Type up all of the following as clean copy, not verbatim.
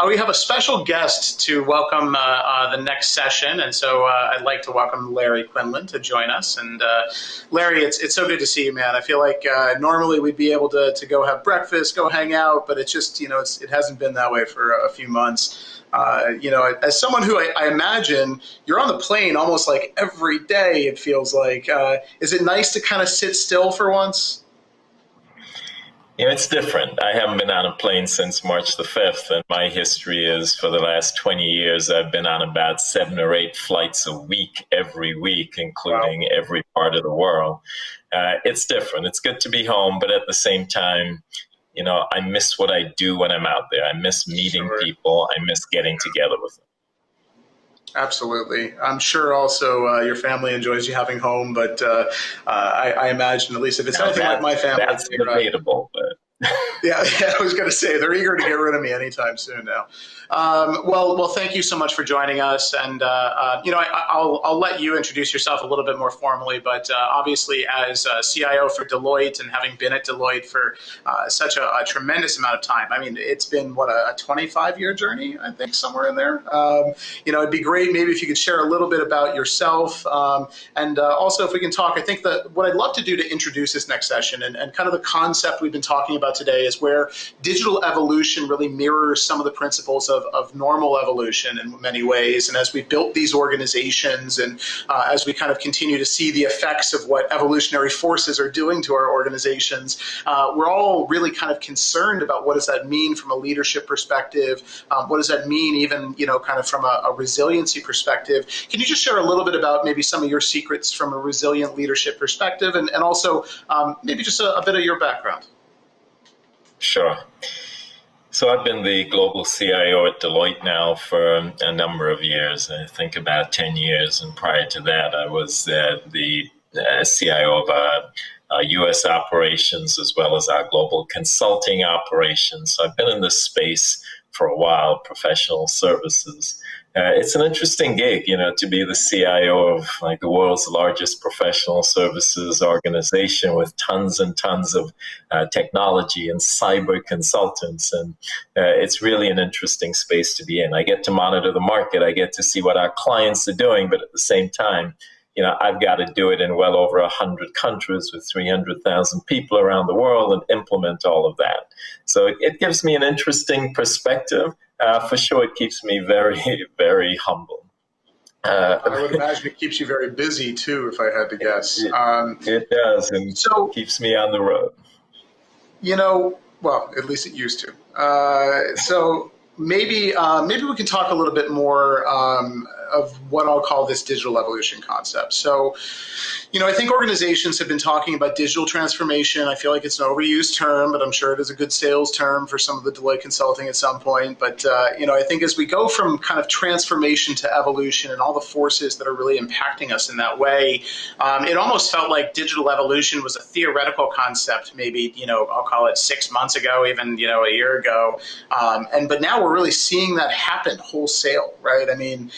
we have a special guest to welcome the next session, and so I'd like to welcome Larry Quinlan to join us. And Larry, it's so good to see you, man. I feel like normally we'd be able to go have breakfast, go hang out, but it's just, it hasn't been that way for a few months. As someone who I imagine you're on the plane almost like every day, it feels like. Is it nice to kind of sit still for once? It's different. I haven't been on a plane since March the 5th, and my history is for the last 20 years, I've been on about 7 or 8 flights a week, every week, including every part of the world. It's different. It's good to be home, but at the same time, I miss what I do when I'm out there. I miss meeting people. I miss getting together with them. Absolutely. I'm sure also your family enjoys you having home, but I imagine, at least if it's anything like my family. That's debatable, but. Yeah, I was going to say, they're eager to get rid of me anytime soon now. Well, thank you so much for joining us. And, I'll let you introduce yourself a little bit more formally, but obviously as CIO for Deloitte and having been at Deloitte for such a tremendous amount of time, I mean, it's been, a 25-year journey, I think, somewhere in there. It'd be great maybe if you could share a little bit about yourself. And also if we can talk, I think that what I'd love to do to introduce this next session and kind of the concept we've been talking about today is where digital evolution really mirrors some of the principles of normal evolution in many ways. And as we built these organizations and as we kind of continue to see the effects of what evolutionary forces are doing to our organizations, we're all really kind of concerned about what does that mean from a leadership perspective? What does that mean even, kind of from a resiliency perspective? Can you just share a little bit about maybe some of your secrets from a resilient leadership perspective and also maybe just a bit of your background? Sure. So I've been the global CIO at Deloitte now for a number of years, I think about 10 years. And prior to that, I was the CIO of our U.S. operations as well as our global consulting operations. So I've been in this space for a while, professional services. It's an interesting gig, to be the CIO of like the world's largest professional services organization with tons and tons of technology and cyber consultants. And it's really an interesting space to be in. I get to monitor the market. I get to see what our clients are doing. But at the same time, I've got to do it in well over 100 countries with 300,000 people around the world and implement all of that. So it gives me an interesting perspective. For sure, it keeps me very, very humble. I would imagine it keeps you very busy, too, if I had to guess. It does, and so keeps me on the road. Well, at least it used to. So maybe we can talk a little bit more of what I'll call this digital evolution concept. So, I think organizations have been talking about digital transformation. I feel like it's an overused term, but I'm sure it is a good sales term for some of the Deloitte consulting at some point. But, I think as we go from kind of transformation to evolution and all the forces that are really impacting us in that way, it almost felt like digital evolution was a theoretical concept, maybe, I'll call it 6 months ago, even, a year ago. But now we're really seeing that happen wholesale, right? I mean,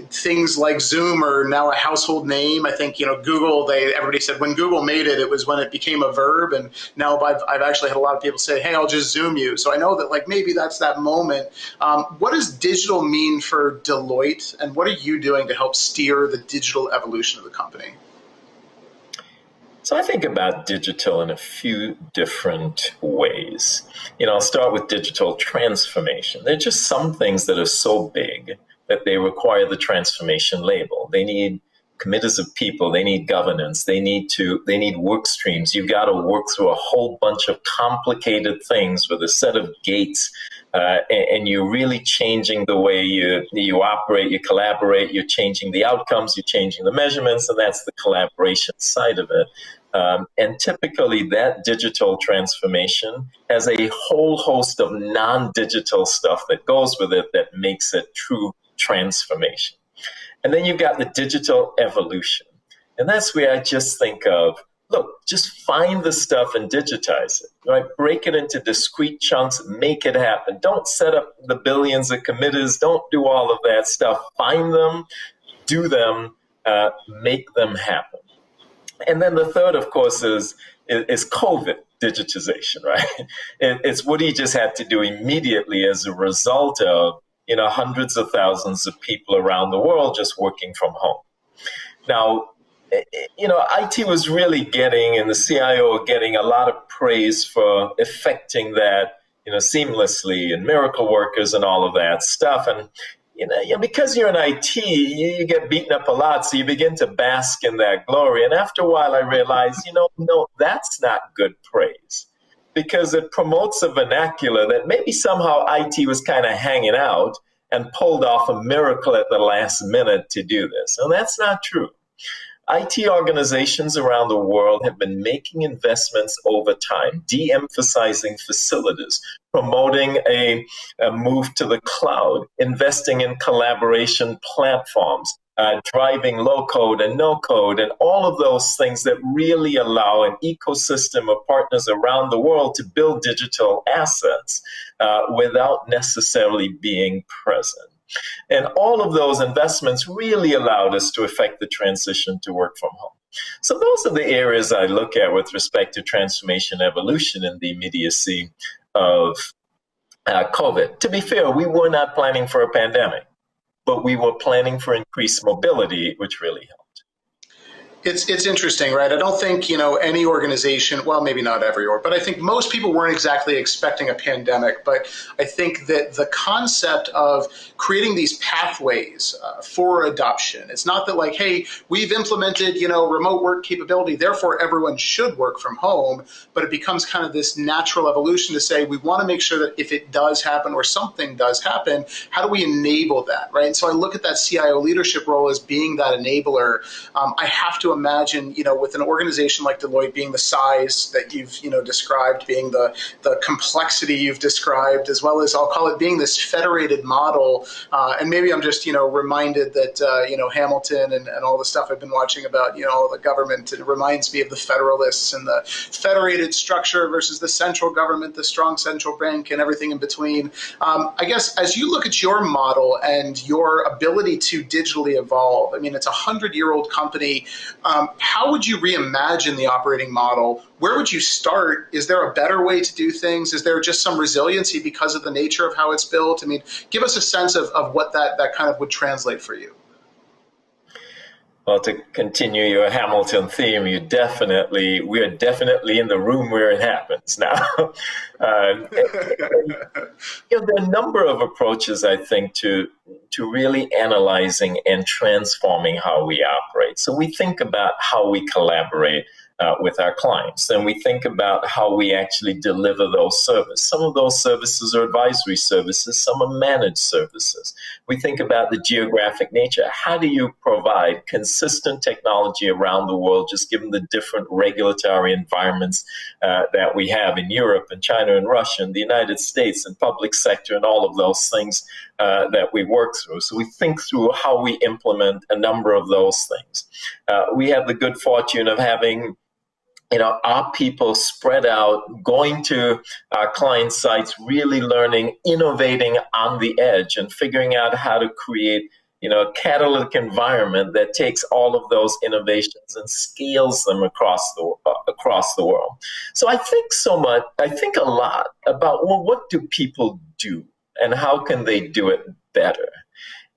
things like Zoom are now a household name. I think, Google, everybody said when Google made it, it was when it became a verb. And now I've actually had a lot of people say, hey, I'll just Zoom you. So I know that maybe that's that moment. What does digital mean for Deloitte? And what are you doing to help steer the digital evolution of the company? So I think about digital in a few different ways. I'll start with digital transformation. There are just some things that are so big that they require the transformation label. They need committees of people, they need governance, they need work streams. You've got to work through a whole bunch of complicated things with a set of gates, and you're really changing the way you operate, you collaborate, you're changing the outcomes, you're changing the measurements, and that's the collaboration side of it. And typically that digital transformation has a whole host of non-digital stuff that goes with it that makes it true transformation. And then you've got the digital evolution. And that's where I just think of, look, just find the stuff and digitize it, right? Break it into discrete chunks, make it happen. Don't set up the billions of committees. Don't do all of that stuff. Find them, do them, make them happen. And then the third, of course, is COVID. digitization, right? It's what he just had to do immediately as a result of, hundreds of thousands of people around the world just working from home. Now, IT was really getting, and the CIO are getting a lot of praise for effecting that, seamlessly, and miracle workers and all of that stuff. And, because you're in IT, you get beaten up a lot, so you begin to bask in that glory. And after a while, I realized, no, that's not good praise, because it promotes a vernacular that maybe somehow IT was kind of hanging out and pulled off a miracle at the last minute to do this. And that's not true. IT organizations around the world have been making investments over time, de-emphasizing facilities, promoting a move to the cloud, investing in collaboration platforms, driving low code and no code, and all of those things that really allow an ecosystem of partners around the world to build digital assets without necessarily being present. And all of those investments really allowed us to effect the transition to work from home. So those are the areas I look at with respect to transformation evolution in the immediacy of COVID. To be fair, we were not planning for a pandemic, but we were planning for increased mobility, which really helped. It's interesting, right? I don't think, any organization, well, maybe not every but I think most people weren't exactly expecting a pandemic. But I think that the concept of creating these pathways for adoption, it's not that like, hey, we've implemented, remote work capability, therefore everyone should work from home, but it becomes kind of this natural evolution to say, we want to make sure that if it does happen or something does happen, how do we enable that, right? And so I look at that CIO leadership role as being that enabler. I have to imagine, with an organization like Deloitte being the size that you've, described, being the complexity you've described, as well as I'll call it being this federated model. And maybe I'm just, reminded that, Hamilton and all the stuff I've been watching about, the government, it reminds me of the Federalists and the federated structure versus the central government, the strong central bank, and everything in between. I guess as you look at your model and your ability to digitally evolve, I mean, it's a 100-year-old company. How would you reimagine the operating model? Where would you start? Is there a better way to do things? Is there just some resiliency because of the nature of how it's built? I mean, give us a sense of what that kind of would translate for you. Well, to continue your Hamilton theme, we are definitely in the room where it happens now. There are a number of approaches, I think, to really analyzing and transforming how we operate. So we think about how we collaborate with our clients, and we think about how we actually deliver those services. Some of those services are advisory services, some are managed services. We think about the geographic nature. How do you provide consistent technology around the world, just given the different regulatory environments that we have in Europe and China and Russia and the United States and public sector and all of those things that we work through. So we think through how we implement a number of those things. We have the good fortune of having our people spread out, going to our client sites, really learning, innovating on the edge, and figuring out how to create, a catalytic environment that takes all of those innovations and scales them across the world. So I think a lot about, well, what do people do and how can they do it better?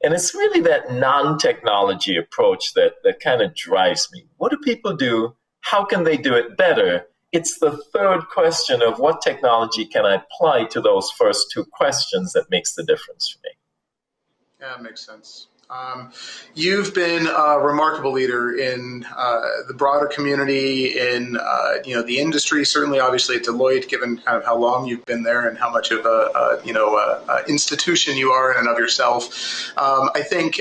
And it's really that non-technology approach that kind of drives me. What do people do? How can they do it better? It's the third question of what technology can I apply to those first two questions that makes the difference for me. Yeah, that makes sense. You've been a remarkable leader in the broader community, in the industry. Certainly, obviously at Deloitte, given kind of how long you've been there and how much of a institution you are in and of yourself. I think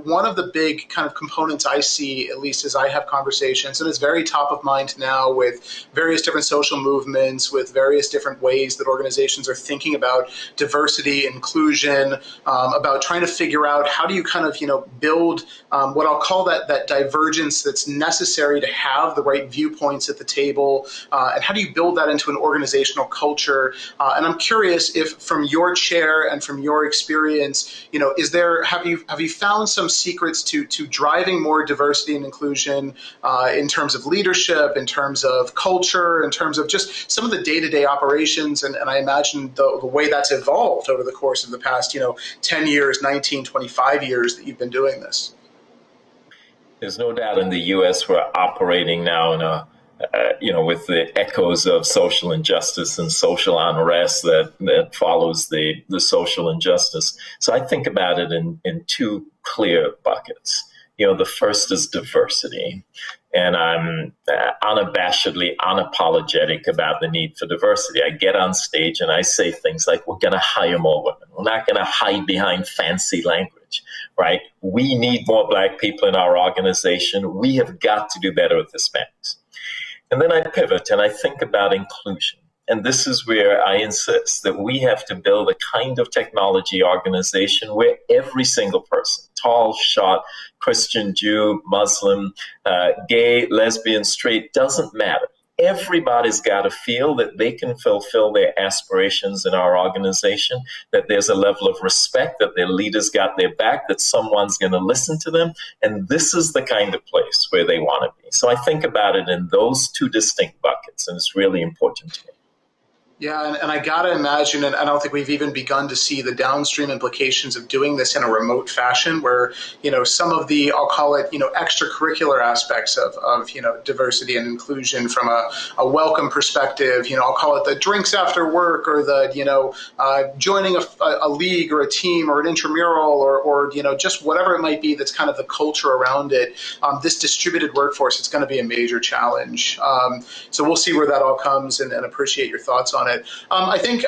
one of the big kind of components I see, at least as I have conversations, and it's very top of mind now with various different social movements, with various different ways that organizations are thinking about diversity, inclusion, about trying to figure out how do you kind kind of, build what I'll call that divergence that's necessary to have the right viewpoints at the table, and how do you build that into an organizational culture? And I'm curious if, from your chair and from your experience, have you found some secrets to driving more diversity and inclusion in terms of leadership, in terms of culture, in terms of just some of the day-to-day operations, and I imagine the way that's evolved over the course of the past, 10 years, 19, 25 years that you've been doing this? There's no doubt in the U.S. we're operating now in with the echoes of social injustice and social unrest that follows the social injustice. So I think about it in two clear buckets. The first is diversity. And I'm unabashedly unapologetic about the need for diversity. I get on stage and I say things like, we're going to hire more women. We're not going to hide behind fancy language, right? We need more Black people in our organization. We have got to do better with Hispanics. And then I pivot and I think about inclusion. And this is where I insist that we have to build a kind of technology organization where every single person, tall, short, Christian, Jew, Muslim, gay, lesbian, straight, doesn't matter. Everybody's got to feel that they can fulfill their aspirations in our organization, that there's a level of respect, that their leaders got their back, that someone's going to listen to them. And this is the kind of place where they want to be. So I think about it in those two distinct buckets, and it's really important to me. Yeah, and I got to imagine, and I don't think we've even begun to see the downstream implications of doing this in a remote fashion where, some of the, I'll call it, extracurricular aspects of diversity and inclusion from a welcome perspective, I'll call it the drinks after work or the, joining a league or a team or an intramural or just whatever it might be that's kind of the culture around it. This distributed workforce, it's going to be a major challenge. So we'll see where that all comes and appreciate your thoughts on it. I think,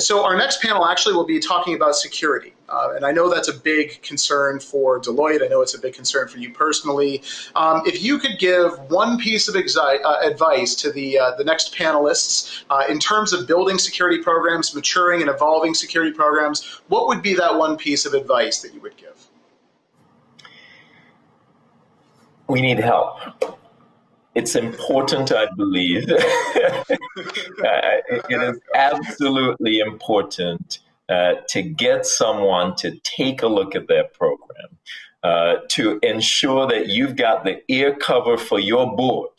so our next panel actually will be talking about security. And I know that's a big concern for Deloitte. I know it's a big concern for you personally. If you could give one piece of advice to the next panelists in terms of building security programs, maturing and evolving security programs, what would be that one piece of advice that you would give? We need help. It's important, I believe. It is absolutely important to get someone to take a look at their program, to ensure that you've got the ear cover for your board,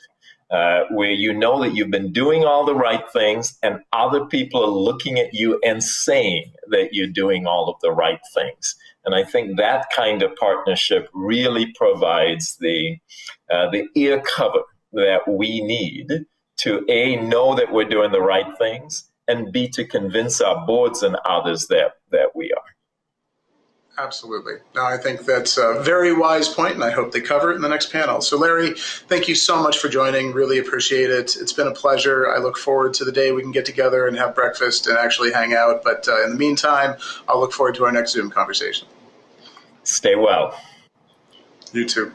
where you know that you've been doing all the right things and other people are looking at you and saying that you're doing all of the right things. And I think that kind of partnership really provides the ear cover that we need to A, know that we're doing the right things, and B, to convince our boards and others that we are. Absolutely. No, I think that's a very wise point, and I hope they cover it in the next panel. So Larry, thank you so much for joining. Really appreciate it. It's been a pleasure. I look forward to the day we can get together and have breakfast and actually hang out. But in the meantime, I'll look forward to our next Zoom conversation. Stay well. You too.